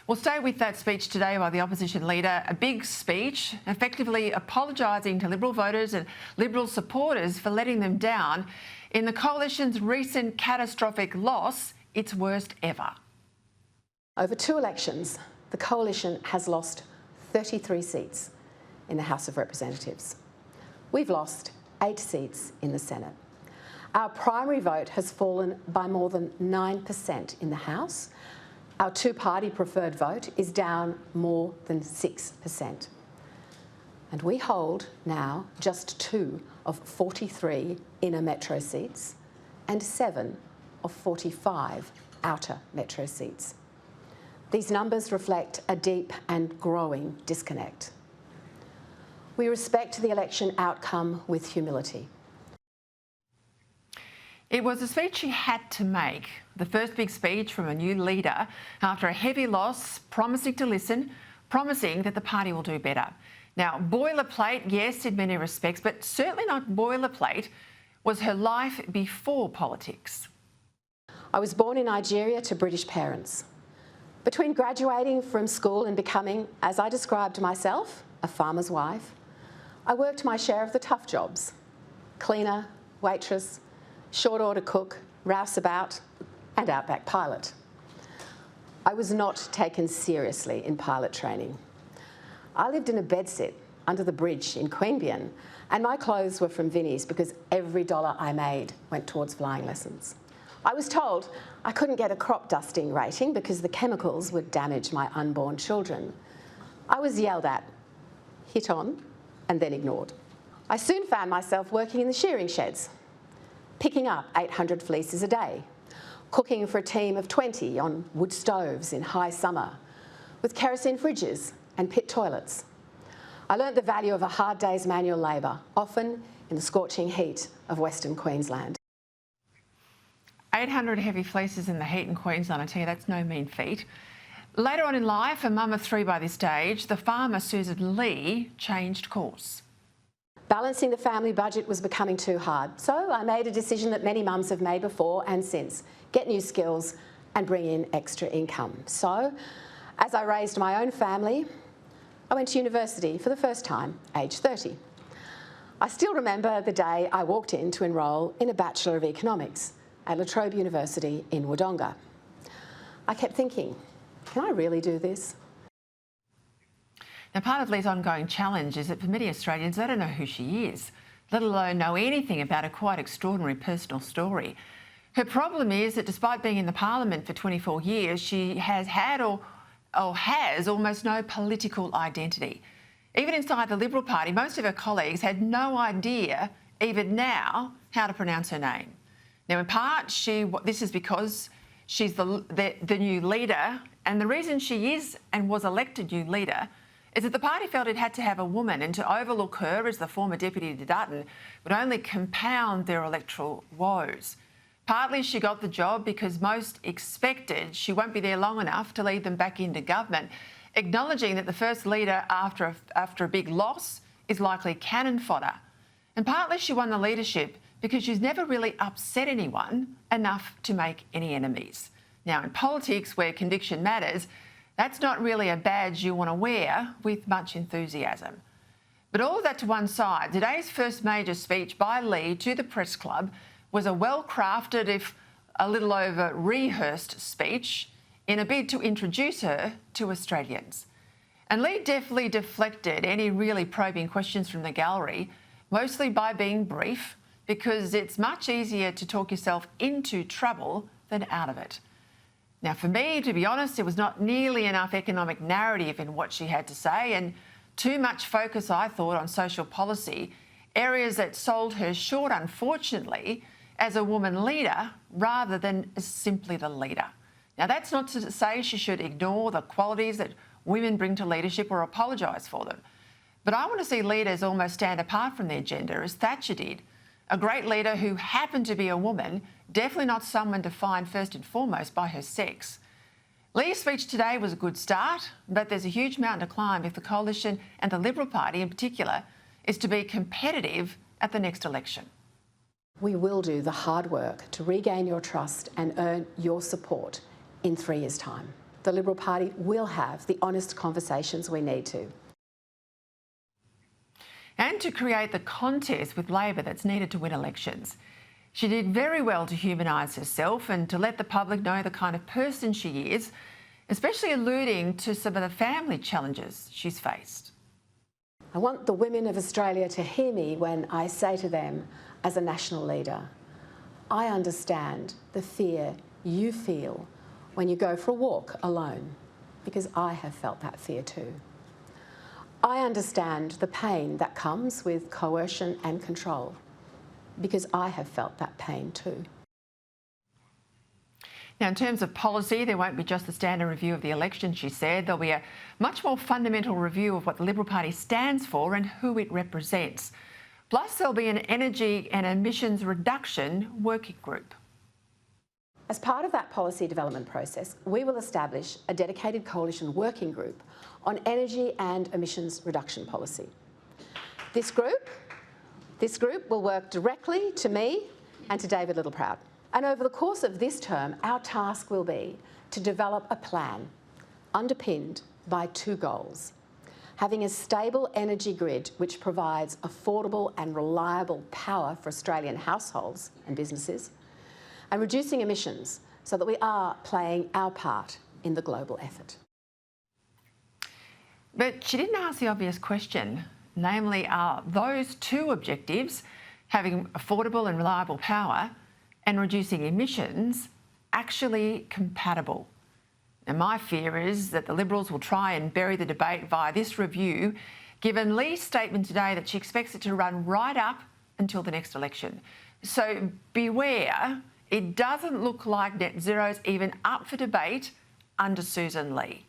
We'll stay with that speech today by the opposition leader. A big speech, effectively apologising to Liberal voters and Liberal supporters for letting them down in the coalition's recent catastrophic loss, its worst ever. Over 2 elections, the coalition has lost 33 seats in the House of Representatives. We've lost 8 seats in the Senate. Our primary vote has fallen by more than 9% in the House. Our two-party preferred vote is down more than 6%. And we hold now just 2 of 43 inner metro seats and 7 of 45 outer metro seats. These numbers reflect a deep and growing disconnect. We respect the election outcome with humility. It was a speech she had to make, the first big speech from a new leader after a heavy loss, promising to listen, promising that the party will do better. Now, boilerplate, yes, in many respects, but certainly not boilerplate, was her life before politics. I was born in Nigeria to British parents. Between graduating from school and becoming, as I described myself, a farmer's wife, I worked my share of the tough jobs: cleaner, waitress, short order cook, rouseabout and outback pilot. I was not taken seriously in pilot training. I lived in a bedsit under the bridge in Queanbeyan, and my clothes were from Vinnie's because every dollar I made went towards flying lessons. I was told I couldn't get a crop dusting rating because the chemicals would damage my unborn children. I was yelled at, hit on and then ignored. I soon found myself working in the shearing sheds, picking up 800 fleeces a day, cooking for a team of 20 on wood stoves in high summer, with kerosene fridges and pit toilets. I learnt the value of a hard day's manual labour, often in the scorching heat of Western Queensland. 800 heavy fleeces in the heat in Queensland, I tell you, that's no mean feat. Later on in life, a mum of 3 by this stage, the farmer Sussan Ley changed course. Balancing the family budget was becoming too hard, so I made a decision that many mums have made before and since: get new skills and bring in extra income. So, as I raised my own family, I went to university for the first time, aged 30. I still remember the day I walked in to enrol in a Bachelor of Economics at La Trobe University in Wodonga. I kept thinking, can I really do this? Now, part of Ley's ongoing challenge is that for many Australians, they don't know who she is, let alone know anything about her quite extraordinary personal story. Her problem is that despite being in the Parliament for 24 years, she has had or has almost no political identity. Even inside the Liberal Party, most of her colleagues had no idea, even now, how to pronounce her name. Now, in part, this is because she's the new leader, and the reason she is and was elected new leader is that the party felt it had to have a woman, and to overlook her as the former deputy to Dutton would only compound their electoral woes. Partly she got the job because most expected she won't be there long enough to lead them back into government, acknowledging that the first leader after a big loss is likely cannon fodder. And partly she won the leadership because she's never really upset anyone enough to make any enemies. Now, in politics, where conviction matters, that's not really a badge you want to wear with much enthusiasm. But all of that to one side, today's first major speech by Ley to the press club was a well-crafted, if a little over-rehearsed speech in a bid to introduce her to Australians. And Ley definitely deflected any really probing questions from the gallery, mostly by being brief, because it's much easier to talk yourself into trouble than out of it. Now, for me, to be honest, there was not nearly enough economic narrative in what she had to say, and too much focus, I thought, on social policy, areas that sold her short, unfortunately, as a woman leader rather than as simply the leader. Now, that's not to say she should ignore the qualities that women bring to leadership or apologise for them. But I want to see leaders almost stand apart from their gender, as Thatcher did. A great leader who happened to be a woman, definitely not someone defined first and foremost by her sex. Ley's speech today was a good start, but there's a huge mountain to climb if the coalition, and the Liberal Party in particular, is to be competitive at the next election. We will do the hard work to regain your trust and earn your support in 3 years' time. the Liberal Party will have the honest conversations we need to. And to create the contest with Labor that's needed to win elections. She did very well to humanise herself and to let the public know the kind of person she is, especially alluding to some of the family challenges she's faced. I want the women of Australia to hear me when I say to them, as a national leader, I understand the fear you feel when you go for a walk alone, because I have felt that fear too. I understand the pain that comes with coercion and control, because I have felt that pain too. Now, in terms of policy, there won't be just the standard review of the election, she said. There'll be a much more fundamental review of what the Liberal Party stands for and who it represents. Plus, there'll be an energy and emissions reduction working group. As part of that policy development process, we will establish a dedicated coalition working group on energy and emissions reduction policy. This group will work directly to me and to David Littleproud. And over the course of this term, our task will be to develop a plan underpinned by two goals: having a stable energy grid which provides affordable and reliable power for Australian households and businesses, and reducing emissions so that we are playing our part in the global effort. But she didn't ask the obvious question, namely, are those two objectives, having affordable and reliable power and reducing emissions, actually compatible? Now, my fear is that the Liberals will try and bury the debate via this review, given Lee's statement today that she expects it to run right up until the next election. So beware, it doesn't look like net zero's even up for debate under Sussan Ley.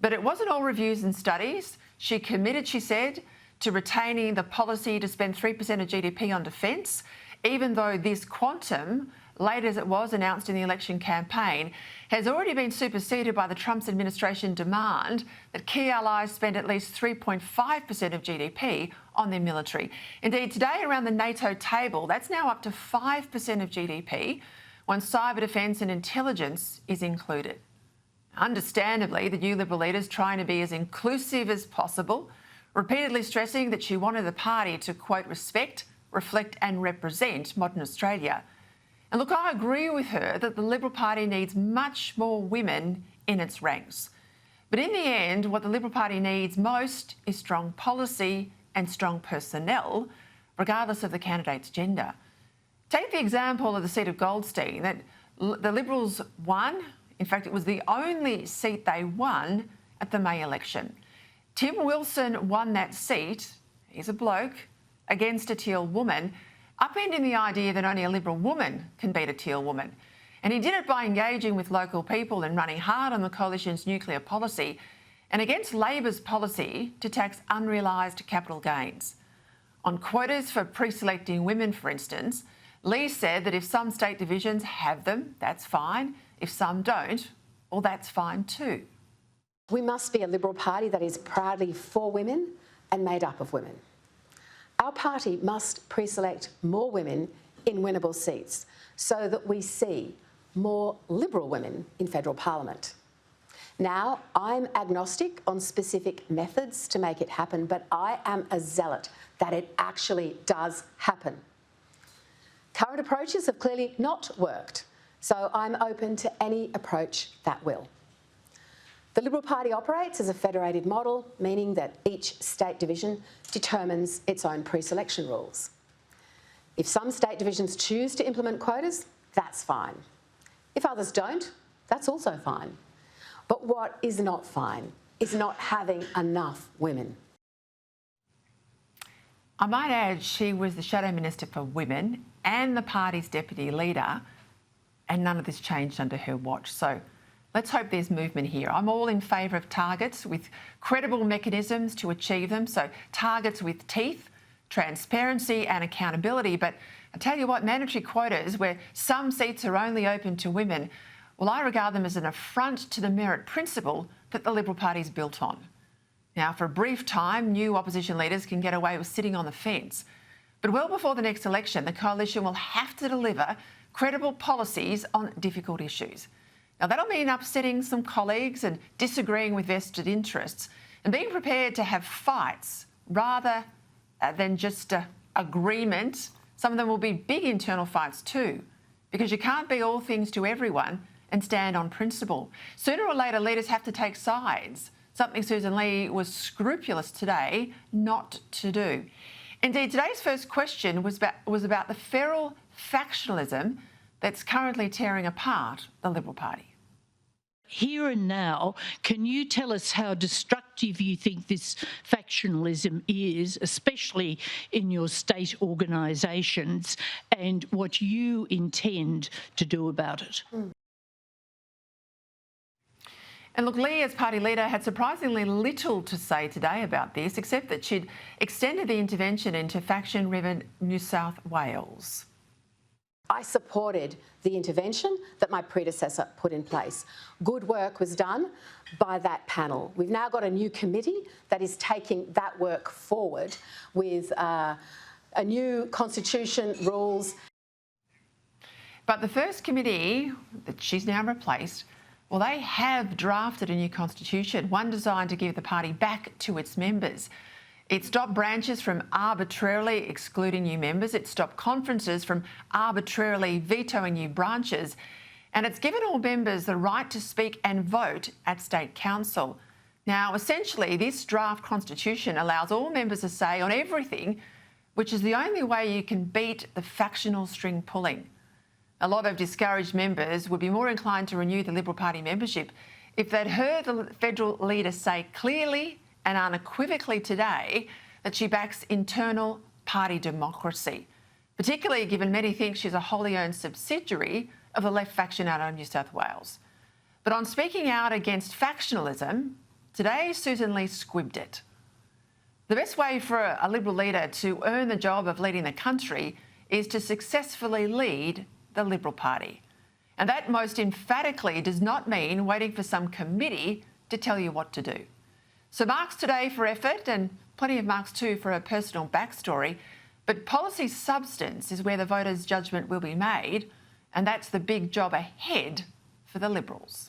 But it wasn't all reviews and studies. She committed, she said, to retaining the policy to spend 3% of GDP on defence, even though this quantum, late as it was announced in the election campaign, has already been superseded by the Trump administration demand that key allies spend at least 3.5% of GDP on their military. Indeed, today around the NATO table, that's now up to 5% of GDP when cyber defence and intelligence is included. Understandably, the new Liberal leader's trying to be as inclusive as possible, repeatedly stressing that she wanted the party to, quote, respect, reflect and represent modern Australia. And look, I agree with her that the Liberal Party needs much more women in its ranks. But in the end, what the Liberal Party needs most is strong policy and strong personnel, regardless of the candidate's gender. Take the example of the seat of Goldstein that the Liberals won. In fact, it was the only seat they won at the May election. Tim Wilson won that seat, he's a bloke, against a Teal woman, upending the idea that only a Liberal woman can beat a Teal woman. And he did it by engaging with local people and running hard on the coalition's nuclear policy and against Labor's policy to tax unrealised capital gains. On quotas for pre-selecting women, for instance, Lee said that if some state divisions have them, that's fine. If some don't, well, that's fine too. We must be a Liberal Party that is proudly for women and made up of women. Our party must pre-select more women in winnable seats so that we see more Liberal women in federal parliament. Now, I'm agnostic on specific methods to make it happen, but I am a zealot that it actually does happen. Current approaches have clearly not worked, so I'm open to any approach that will. The Liberal Party operates as a federated model, meaning that each state division determines its own pre-selection rules. If some state divisions choose to implement quotas, that's fine. If others don't, that's also fine. But what is not fine is not having enough women. I might add she was the Shadow Minister for Women and the party's deputy leader, and none of this changed under her watch. So let's hope there's movement here. I'm all in favour of targets with credible mechanisms to achieve them. So targets with teeth, transparency and accountability. But I tell you what, mandatory quotas where some seats are only open to women, well, I regard them as an affront to the merit principle that the Liberal Party's built on. Now, for a brief time, new opposition leaders can get away with sitting on the fence. But well before the next election, the coalition will have to deliver credible policies on difficult issues. Now, that'll mean upsetting some colleagues and disagreeing with vested interests and being prepared to have fights rather than just agreement. Some of them will be big internal fights too, because you can't be all things to everyone and stand on principle. Sooner or later, leaders have to take sides, something Sussan Ley was scrupulous today not to do. Indeed, today's first question was about the feral factionalism that's currently tearing apart the Liberal Party. Here and now, can you tell us how destructive you think this factionalism is, especially in your state organisations, and what you intend to do about it? And look, Ley, as party leader, had surprisingly little to say today about this, except that she'd extended the intervention into faction-riven New South Wales. I supported the intervention that my predecessor put in place. Good work was done by that panel. We've now got a new committee that is taking that work forward with a new constitution, rules. But the first committee that she's now replaced, well, they have drafted a new constitution, one designed to give the party back to its members. It stopped branches from arbitrarily excluding new members. It stopped conferences from arbitrarily vetoing new branches. And it's given all members the right to speak and vote at State Council. Now, essentially, this draft constitution allows all members a say on everything, which is the only way you can beat the factional string pulling. A lot of discouraged members would be more inclined to renew the Liberal Party membership if they'd heard the federal leader say clearly and unequivocally today that she backs internal party democracy, particularly given many think she's a wholly owned subsidiary of the left faction out of New South Wales. But on speaking out against factionalism, today Sussan Ley squibbed it. The best way for a Liberal leader to earn the job of leading the country is to successfully lead the Liberal Party. And that most emphatically does not mean waiting for some committee to tell you what to do. So marks today for effort and plenty of marks too for her personal backstory, but policy substance is where the voters' judgment will be made, and that's the big job ahead for the Liberals.